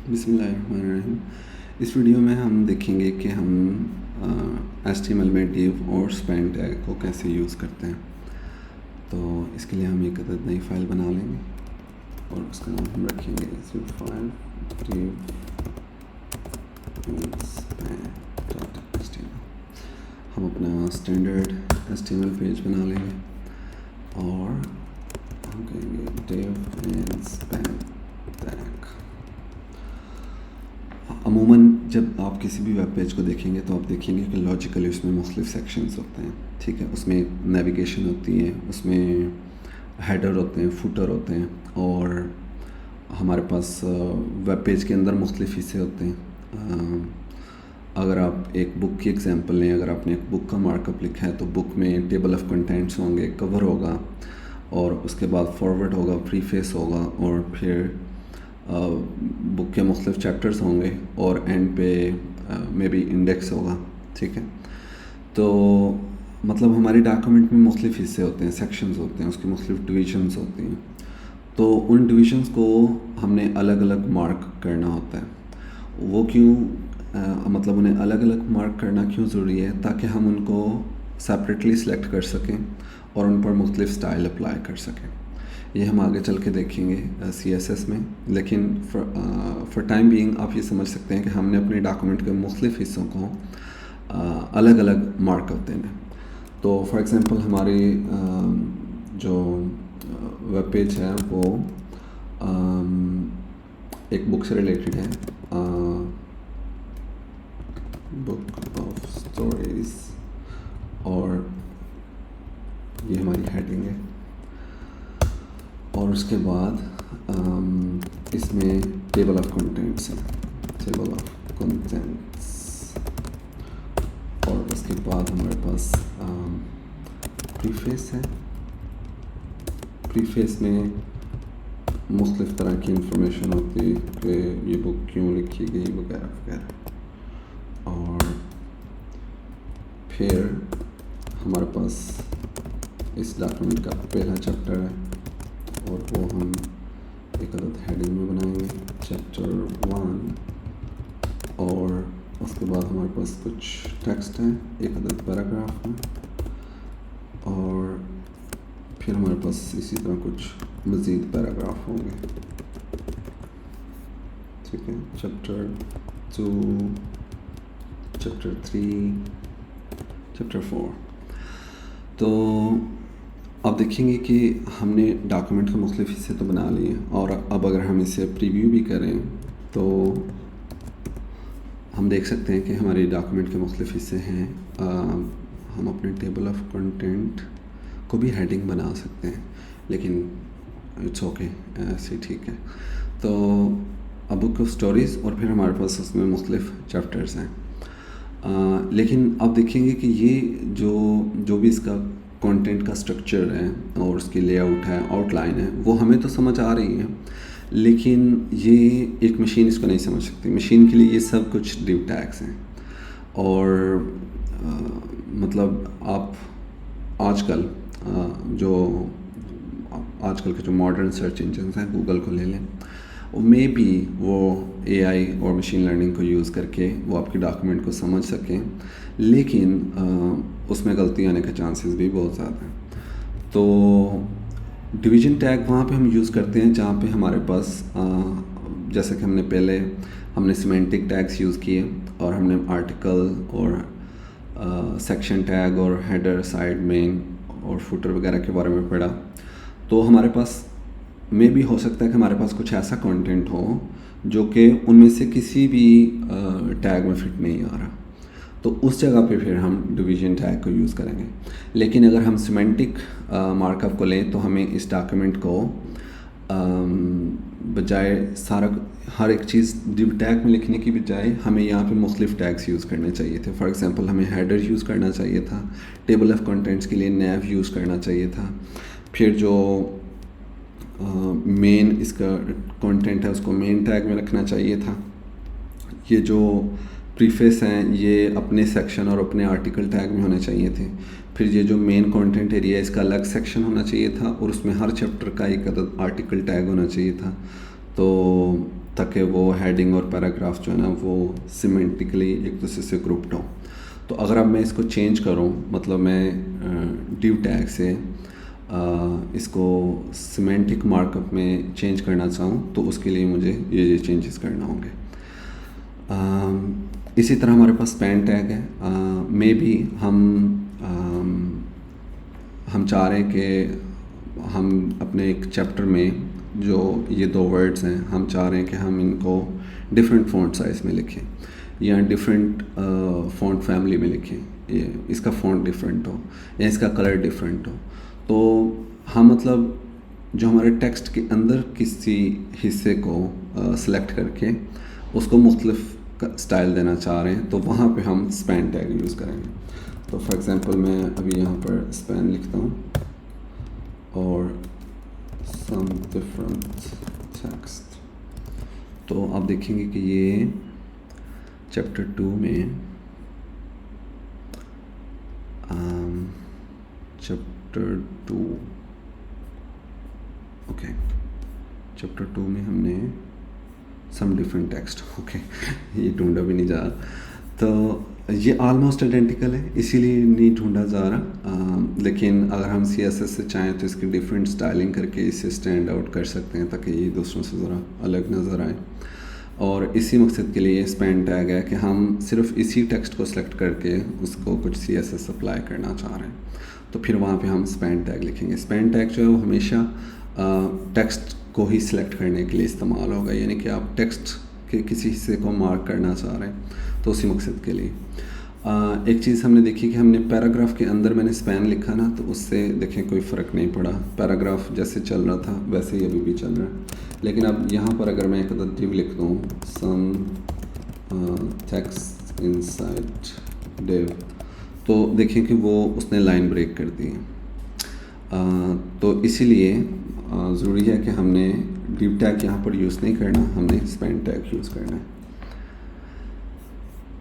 बिस्मिल्लाहिर्रहमानिर्रहीम। इस वीडियो में हम देखेंगे कि हम HTML में div और span टैग को कैसे यूज़ करते हैं। तो इसके लिए हम एक अदद नई फ़ाइल बना लेंगे और उसका नाम हम रखेंगे zip file div span.html। हम अपना स्टैंडर्ड HTML पेज बना लेंगे और हम कहेंगे div and span टैग। अमूमन जब आप किसी भी वेब पेज को देखेंगे तो आप देखेंगे कि लॉजिकली उसमें मुख्तलिफ सेक्शंस होते हैं, ठीक है। उसमें नेविगेशन होती है, उसमें हेडर होते हैं, फुटर होते हैं और हमारे पास वेब पेज के अंदर मुख्तलिफ हिस्से होते हैं। अगर आप एक बुक की एग्जांपल लें, अगर आपने एक बुक का मार्कअप लिखा है तो बुक में टेबल ऑफ कंटेंट्स होंगे, कवर होगा और उसके बाद फॉरवर्ड होगा, प्रीफेस होगा और फिर बुक के मुख्तलिफ चैप्टर्स होंगे और एंड पे मे बी इंडेक्स होगा, ठीक है। तो मतलब हमारे डॉक्यूमेंट में मुख्तलिफ हिस्से होते हैं, सेक्शंस होते हैं, उसकी मुख्तलिफ डिविजन्स होती हैं। तो उन डिविजन्स को हमने अलग अलग मार्क करना होता है। वो क्यों मतलब उन्हें अलग अलग मार्क करना क्यों ज़रूरी है? ताकि हम उनको सेपरेटली सिलेक्ट कर सकें और उन पर मुख्तलिफ स्टाइल अप्लाई कर सकें। ये हम आगे चल के देखेंगे CSS में, लेकिन फॉर टाइम बीइंग आप ये समझ सकते हैं कि हमने अपने डॉक्यूमेंट के मुख्तलिफ हिस्सों को अलग अलग मार्कअप देना है। तो फॉर एग्ज़ाम्पल हमारी जो वेब पेज है वो एक बुक से रिलेटेड है, बुक ऑफ स्टोरीज, और ये हमारी हेडिंग है। और उसके बाद इसमें टेबल ऑफ कंटेंट्स है, टेबल ऑफ कंटेंट्स। और उसके बाद हमारे पास प्रीफेस है। प्रीफेस में मुख्तलिफ तरह की इंफॉर्मेशन होती है कि ये बुक क्यों लिखी गई वगैरह वगैरह। और फिर हमारे पास इस डॉक्यूमेंट का पहला चैप्टर है और वो हम एक अदद हेडिंग में बनाएंगे, चैप्टर 1। और उसके बाद हमारे पास कुछ टेक्स्ट है, एक अदद पैराग्राफ में, और फिर हमारे पास इसी तरह कुछ मज़ीद पैराग्राफ होंगे, ठीक है। Chapter 2, chapter 3, chapter 4। तो आप देखेंगे कि हमने डॉक्यूमेंट के मुख्तलिफ हिस्से तो बना लिए और अब अगर हम इसे प्रीव्यू भी करें तो हम देख सकते हैं कि हमारे डॉक्यूमेंट के मुख्तलिफ हिस्से हैं। हम अपने टेबल ऑफ कंटेंट को भी हेडिंग बना सकते हैं, लेकिन इट्स ओके, ऐसे ठीक है। तो अब बुक ऑफ स्टोरीज़ और फिर हमारे पास उसमें मुख्तलिफ चैप्टर्स हैं। लेकिन आप देखेंगे कि ये जो भी इसका कंटेंट का स्ट्रक्चर है और उसकी लेआउट है, आउटलाइन है, वो हमें तो समझ आ रही है, लेकिन ये एक मशीन इसको नहीं समझ सकती। मशीन के लिए ये सब कुछ डिव टैग्स हैं। और मतलब आप आजकल आजकल के जो मॉडर्न सर्च इंजन हैं, गूगल को ले लें, मे बी वो AI और मशीन लर्निंग को यूज़ करके वो आपके डॉक्यूमेंट को समझ सकें, लेकिन उसमें गलती आने के चांसेस भी बहुत ज़्यादा हैं। तो डिवीज़न टैग वहाँ पे हम यूज़ करते हैं जहाँ पे हमारे पास जैसे कि हमने सिमेंटिक टैग्स यूज़ किए और हमने आर्टिकल और सेक्शन टैग और हेडर, साइड, मेन और फुटर वगैरह के बारे में पढ़ा। तो हमारे पास में भी हो सकता है कि हमारे पास कुछ ऐसा कंटेंट हो जो कि उनमें से किसी भी टैग में फिट नहीं आ रहा, तो उस जगह पे फिर हम डिवीज़न टैग को यूज़ करेंगे। लेकिन अगर हम सिमेंटिक मार्कअप को लें तो हमें इस डॉक्यूमेंट को बजाय हर एक चीज़ डिव टैग में लिखने की बजाय हमें यहाँ पे मुख्तलिफ टैग्स यूज़ करने चाहिए थे। फॉर एग्ज़ाम्पल हमें हेडर यूज़ करना चाहिए था, टेबल ऑफ कंटेंट्स के लिए nav यूज़ करना चाहिए था, फिर जो मेन इसका कंटेंट है उसको मेन टैग में रखना चाहिए था। ये जो प्रीफेस हैं ये अपने सेक्शन और अपने आर्टिकल टैग में होने चाहिए थे। फिर ये जो मेन कंटेंट एरिया है इसका अलग सेक्शन होना चाहिए था और उसमें हर चैप्टर का एक अदद आर्टिकल टैग होना चाहिए था। तो ताकि वो हेडिंग और पैराग्राफ जो है ना वो सिमेंटिकली एक दूसरे से ग्रुप्ड हो। तो अगर अब मैं इसको चेंज करूं, मतलब मैं div टैग से इसको सिमेंटिक मार्कअप में चेंज करना चाहूँ तो उसके लिए मुझे ये चेंजेस करना होंगे। इसी तरह हमारे पास स्पैन टैग है। मे बी हम चाह रहे हैं कि हम अपने एक चैप्टर में जो ये 2 वर्ड्स हैं, हम चाह रहे हैं कि हम इनको डिफरेंट फ़ॉन्ट साइज़ में लिखें या डिफरेंट फ़ॉन्ट फैमिली में लिखें, ये इसका फ़ॉन्ट डिफरेंट हो या इसका कलर डिफरेंट हो। तो हम मतलब जो हमारे टेक्स्ट के अंदर किसी हिस्से को सेलेक्ट करके उसको मुख्तलिफ स्टाइल देना चाह रहे हैं, तो वहाँ पे हम स्पैन टैग यूज़ करेंगे। तो फॉर एग्ज़ाम्पल मैं अभी यहाँ पर स्पैन लिखता हूँ और सम डिफरेंट टेक्स्ट, तो आप देखेंगे कि ये चैप्टर 2 में चैप्टर 2 ओके, चैप्टर 2 में हमने सम डिफरेंट टेक्स्ट, ओके ये ढूंढा भी नहीं जा रहा, तो ये ऑलमोस्ट आइडेंटिकल है इसीलिए नहीं ढूंढा जा रहा। लेकिन अगर हम CSS से चाहें तो इसकी डिफरेंट स्टाइलिंग करके इसे स्टैंड आउट कर सकते हैं ताकि ये दूसरों से ज़रा अलग नज़र आए। और इसी मकसद के लिए स्पैन टैग है कि हम सिर्फ इसी टेक्स्ट को सिलेक्ट करके उसको कुछ CSS अप्लाई करना चाह रहे हैं, तो फिर वहाँ पे हम स्पैन टैग लिखेंगे। स्पैन टैग जो है वो हमेशा टेक्स्ट को ही सिलेक्ट करने के लिए इस्तेमाल होगा, यानी कि आप टेक्स्ट के किसी हिस्से को मार्क करना चाह रहे हैं तो उसी मकसद के लिए। एक चीज़ हमने देखी कि हमने पैराग्राफ के अंदर मैंने स्पैन लिखा ना, तो उससे देखें कोई फ़र्क नहीं पड़ा, पैराग्राफ जैसे चल रहा था वैसे ही अभी भी चल रहा है। लेकिन अब यहाँ पर अगर मैं एक div लिख दूँ, सम टेक्स्ट इनसाइड div, तो देखें कि वो उसने लाइन ब्रेक कर दी है। तो इसीलिए ज़रूरी है कि हमने div टैग यहाँ पर यूज़ नहीं करना, हमने स्पैन टैग यूज़ करना है।